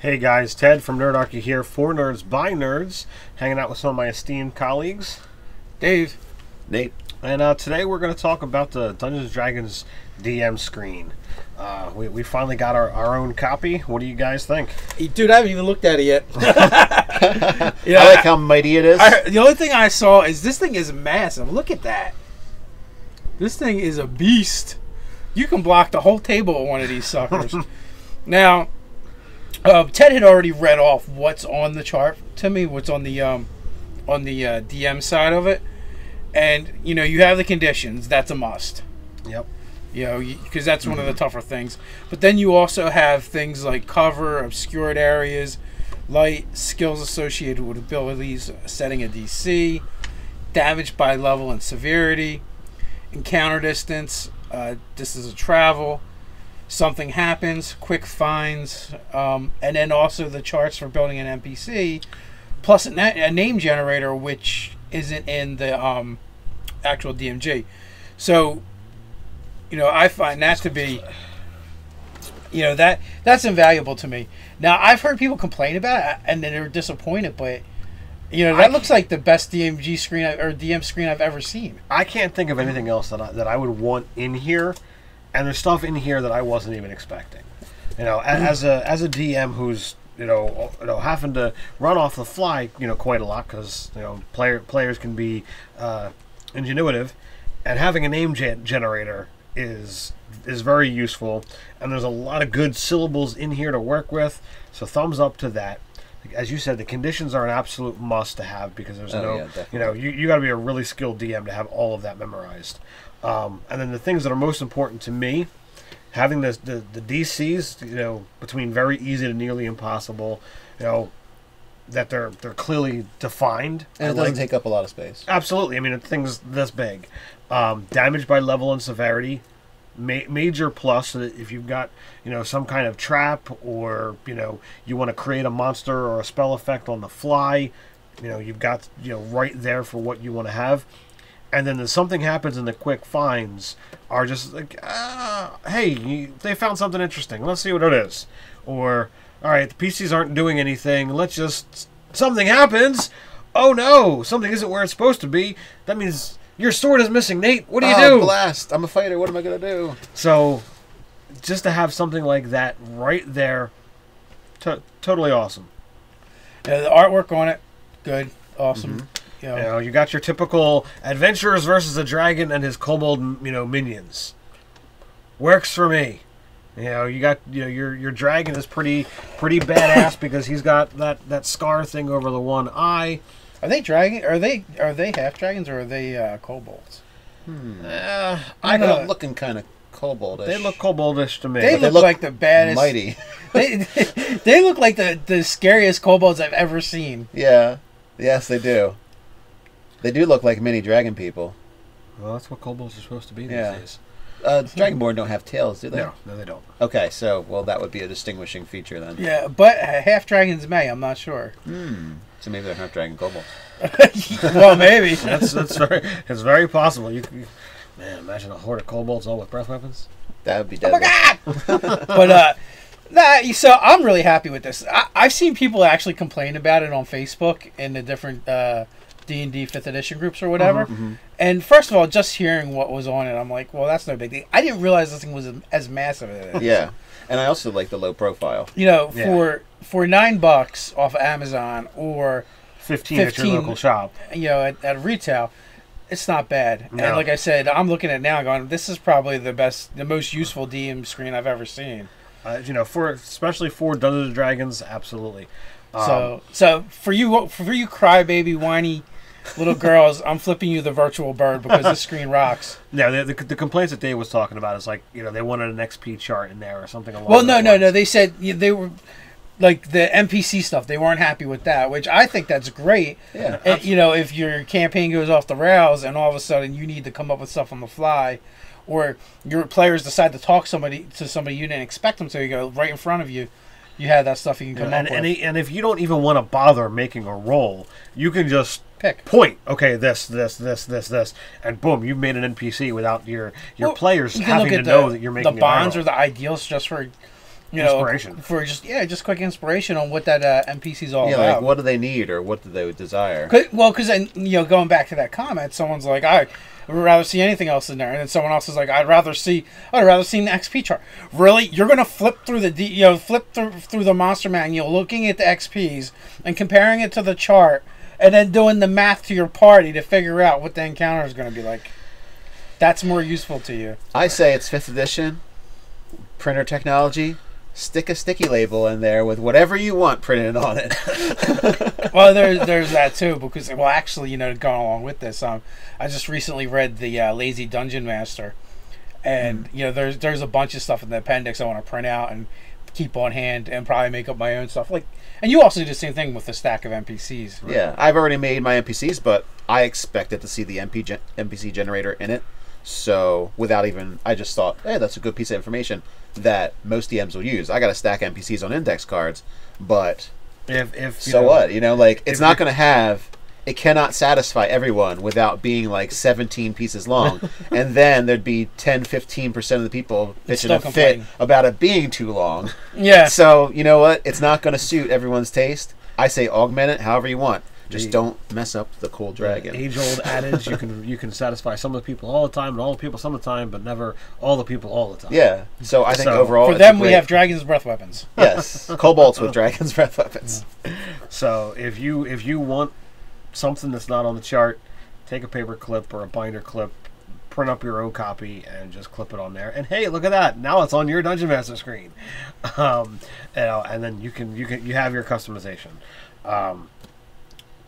Hey guys, Ted from Nerdarchy here, for nerds by nerds, hanging out with some of my esteemed colleagues. Dave. Nate. And today we're going to talk about the Dungeons & Dragons DM screen. We finally got our own copy. What do you guys think? Dude, I haven't even looked at it yet. I like how mighty it is. The only thing I saw is this thing is massive. Look at that. This thing is a beast. You can block the whole table with one of these suckers. Now, Ted had already read off what's on the chart to me, what's on the DM side of it. And, you know, you have the conditions. That's a must. Yep. You know, because that's one of the tougher things. But then you also have things like cover, obscured areas, light, skills associated with abilities, setting a DC, damage by level and severity, encounter distance, distance of travel, something happens, quick finds, and then also the charts for building an NPC, plus a name generator, which isn't in the actual DMG. So, you know, I find that to be, you know, that's invaluable to me. Now, I've heard people complain about it, and then they're disappointed, but, you know, that looks like the best DMG screen or DM screen I've ever seen. I can't think of anything else that I would want in here, and there's stuff in here that I wasn't even expecting. You know, as a DM who's you know having to run off the fly, you know, quite a lot because you know players can be ingenuitive, and having a name generator is very useful, and there's a lot of good syllables in here to work with. So thumbs up to that. As you said, the conditions are an absolute must to have because there's you know, you got to be a really skilled DM to have all of that memorized. And then the things that are most important to me, having the DCs, you know, between very easy to nearly impossible, you know, that they're clearly defined. And it doesn't take up a lot of space. Absolutely. I mean, things this big. Damage by level and severity. Major plus, so that if you've got, you know, some kind of trap, or you know you want to create a monster or a spell effect on the fly, you know you've got, you know, right there for what you want to have. And then something happens in the quick finds are just like, hey, they found something interesting, let's see what it is. Or, all right, the PCs aren't doing anything, let's just, something happens, oh no, something isn't where it's supposed to be, that means your sword is missing, Nate. What do you do? Blast. I'm a fighter. What am I going to do? So, just to have something like that right there, totally awesome. Yeah, the artwork on it, good, awesome. Mm-hmm. You know, you got your typical adventurers versus a dragon and his kobold, you know, minions. Works for me. You know, you got, you know, your dragon is pretty badass because he's got that scar thing over the one eye. Are they dragon? Are they half dragons or are they kobolds? I know, looking kind of koboldish. They look koboldish to me. They look like the baddest. Mighty. they look like the scariest kobolds I've ever seen. Yeah. Yes, they do. They do look like mini dragon people. Well, that's what kobolds are supposed to be these days. Dragonborn don't have tails, do they? No, they don't. Okay, so, well, that would be a distinguishing feature then. Yeah, but half dragons may. I'm not sure. So maybe they're half dragon kobolds. Well, maybe. It's very possible. Man, imagine a horde of kobolds all with breath weapons. That would be deadly. Oh my god! But so I'm really happy with this. I've seen people actually complain about it on Facebook in the different D&D 5th edition groups or whatever. And first of all, just hearing what was on it, I'm like, well, that's no big thing. I didn't realize this thing was as massive as it is. Yeah, and I also like the low profile. You know, for $9 off of Amazon or 15 at your local shop, you know, at retail, it's not bad. No. And like I said, I'm looking at it now going, this is probably the most useful DM screen I've ever seen. You know, especially for Dungeons & Dragons, absolutely. So for you crybaby whiny little girls, I'm flipping you the virtual bird because this screen rocks. Yeah, the complaints that Dave was talking about is like, you know, they wanted an XP chart in there or something along. Well, no. They said they were like the NPC stuff. They weren't happy with that, which I think that's great. Yeah. And, you know, if your campaign goes off the rails and all of a sudden you need to come up with stuff on the fly, or your players decide to talk to somebody you didn't expect them to, you go right in front of you. You have that stuff you can come up with. And if you don't even want to bother making a roll, you can just pick. Point. Okay, this, and boom, you've made an NPC without your players having to know that you're making the bonds or the ideals just for You know, Inspiration. for just quick inspiration on what that NPC's all Yeah, about. like what do they need or what do they desire? Because going back to that comment, someone's like, I would rather see anything else in there, and then someone else is like, I'd rather see an XP chart. Really, you're gonna flip through through the monster manual, looking at the XPs and comparing it to the chart, and then doing the math to your party to figure out what the encounter is gonna be like. That's more useful to you. I say it's 5th edition, printer technology. Stick a sticky label in there with whatever you want printed on it. Well, there's that too, because actually, going along with this, I just recently read the Lazy Dungeon Master, and there's a bunch of stuff in the appendix I want to print out and keep on hand and probably make up my own stuff. And you also do the same thing with the stack of NPCs. Right? Yeah, I've already made my NPCs, but I expected to see the NPC generator in it. So I just thought, hey, that's a good piece of information that most DMs will use. I got to stack NPCs on index cards, but if what? It's not going to it cannot satisfy everyone without being like 17 pieces long. And then there'd be 10-15% of the people pitching a fit about it being too long. Yeah. So, you know what? It's not going to suit everyone's taste. I say augment it however you want. Just don't mess up the cool dragon. Age-old adage: you can satisfy some of the people all the time, and all the people some of the time, but never all the people all the time. Yeah. So I think overall, for them, we have dragons' breath weapons. Yes, kobolds with dragons' breath weapons. So if you want something that's not on the chart, take a paper clip or a binder clip, print up your own copy, and just clip it on there. And hey, look at that! Now it's on your Dungeon Master screen. And then you have your customization.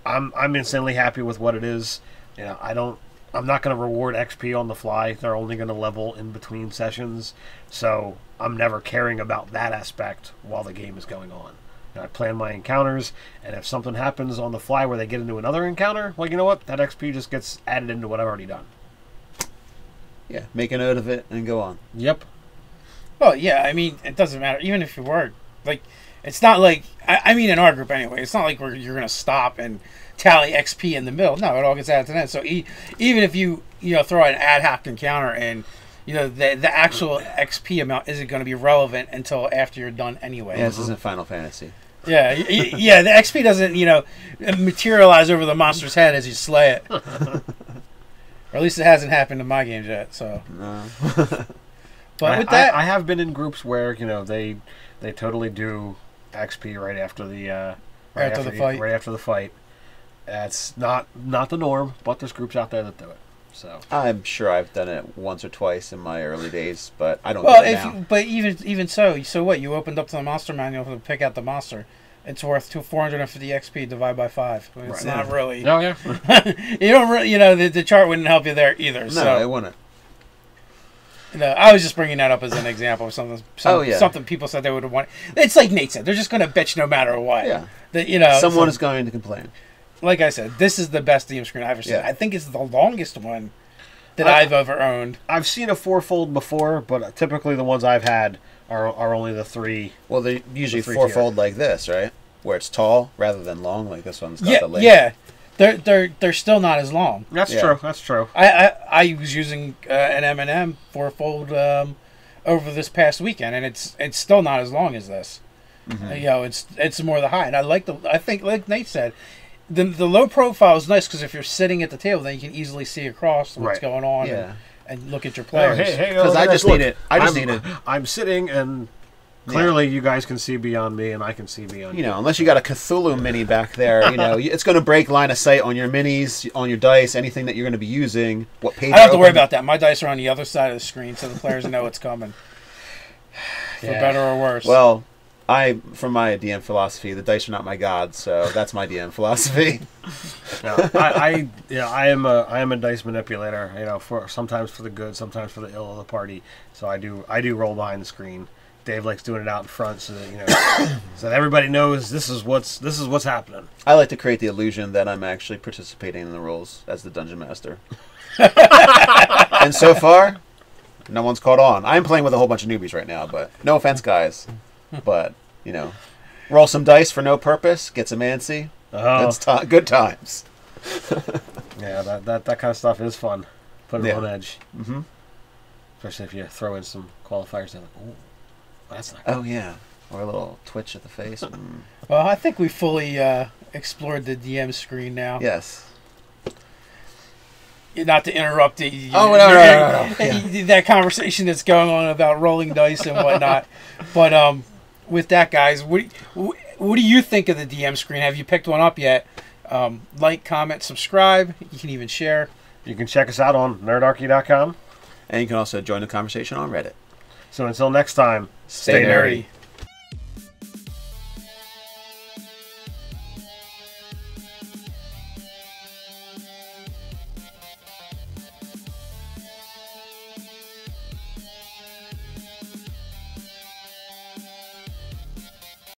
I'm insanely happy with what it is. I'm not going to reward XP on the fly. They're only going to level in between sessions, so I'm never caring about that aspect while the game is going on. I plan my encounters, and if something happens on the fly where they get into another encounter, well, you know what? That XP just gets added into what I've already done. Yeah, make a note of it and go on. Yep. Well, yeah, it doesn't matter. Even if you were, it's not like, in our group anyway, it's not like you're going to stop and tally XP in the middle. No, it all gets added to that. So even if you throw an ad hoc encounter and, the actual XP amount isn't going to be relevant until after you're done anyway. Yeah, this isn't Final Fantasy. Yeah, the XP doesn't, materialize over the monster's head as you slay it. Or at least it hasn't happened in my games yet, so. No. But with that, I have been in groups where, they totally do XP right after the fight. That's not the norm, but there's groups out there that do it. So I'm sure I've done it once or twice in my early days, but I don't do it now. But even so what? You opened up to the monster manual to pick out the monster. It's worth 450 XP divided by 5. It's not really. Oh yeah. You don't really, the chart wouldn't help you there either. No, it wouldn't. I was just bringing that up as an example of something. Something people said they would have wanted. It's like Nate said; they're just going to bitch no matter what. Yeah. Someone is going to complain. Like I said, this is the best DM screen I've ever seen. Yeah. I think it's the longest one that I've ever owned. I've seen a 4-fold before, but typically the ones I've had are only the 3. Well, they're usually 4-fold like this, right? Where it's tall rather than long, like this one's got the length. Yeah. They're still not as long. That's true. That's true. I was using an M&M 4-fold over this past weekend, and it's still not as long as this. Mm-hmm. It's more the high, and I think like Nate said, the low profile is nice because if you're sitting at the table, then you can easily see across what's going on and look at your players. Because I just need it. I'm sitting and. Clearly, you guys can see beyond me, and I can see beyond you. Unless you got a Cthulhu mini back there, it's going to break line of sight on your minis, on your dice, anything that you're going to be using. What page? I don't have to worry about that. My dice are on the other side of the screen, so the players know it's coming. For better or worse. Well, from my DM philosophy, the dice are not my god, so that's my DM philosophy. I am a dice manipulator. Sometimes for the good, sometimes for the ill of the party. So I do roll behind the screen. Dave likes doing it out in front so that so that everybody knows this is what's happening. I like to create the illusion that I'm actually participating in the roles as the dungeon master. And so far, no one's caught on. I'm playing with a whole bunch of newbies right now, but no offense, guys. But roll some dice for no purpose, get some antsy. Good times. Yeah, that kind of stuff is fun. Put it on edge. Mm-hmm. Especially if you throw in some qualifiers. They're like, ooh. That's not good. Oh yeah, or a little twitch at the face. Well, I think we fully explored the DM screen now. Yes. Not to interrupt the that conversation that's going on about rolling dice and whatnot, but with that, guys, what do you think of the DM screen? Have you picked one up yet? Like, comment, subscribe. You can even share. You can check us out on nerdarchy.com. And you can also join the conversation on Reddit. So until next time, Stay nerdy.